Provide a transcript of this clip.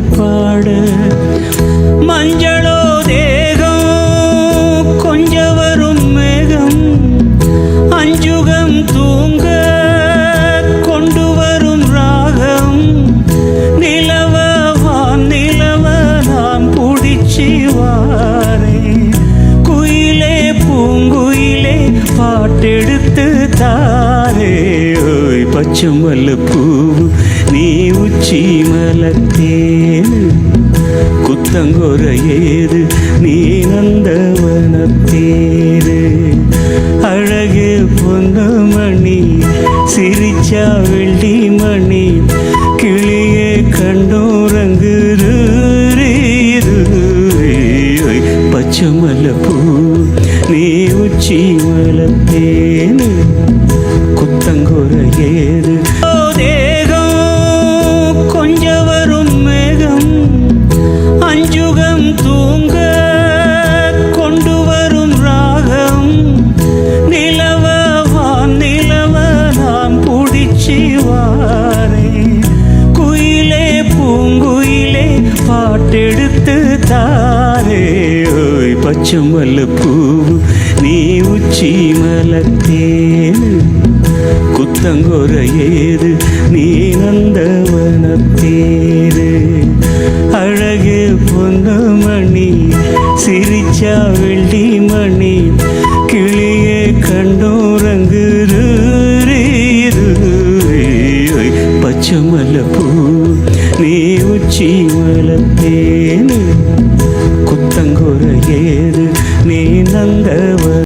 பாட மஞ்சளோ தேகம் கொஞ்ச வரும் மேகம் அஞ்சுகம் தூங்க கொண்டு வரும் ராகம் நிலவவான் நிலவ நான் பிடிச்சி வாரே குயிலே பூங்குயிலே பாட்டெடுத்து தாரே ஓய் பச்சை மல்லிப்பூ நீ உச்சி மலத்தேனு குத்தங்கொர ஏது நீ நந்தவனத்தேரு அழகு பொன்னமணி சிரிச்சா வெள்ளி மணி கிளியே கண்டோரங்குது பச்சை மல்லிப்பூ நீ உச்சி மலத்தேனு குத்தங்கொர ஏது தேகம் கொஞ்ச வரும் மேகம் அஞ்சுகம் தூங்க கொண்டு வரும் ராகம் நிலவவான் நிலவ நான் பிடிச்சி வாரே குயிலே பூங்குயிலே பாட்டெடுத்து தாரே ஓய் பச்சை மல்லிப்பூ நீ உச்சி மலத்தேனு குத்தங்கொர ஏது நீ நந்தவனத்தேரு அழகு பொன்னமணி சிரிச்சா வெள்ளி மணி கிளியே கண்டோரங்குது பச்சை மல்லிப்பூ நீ உச்சி மலத்தேரு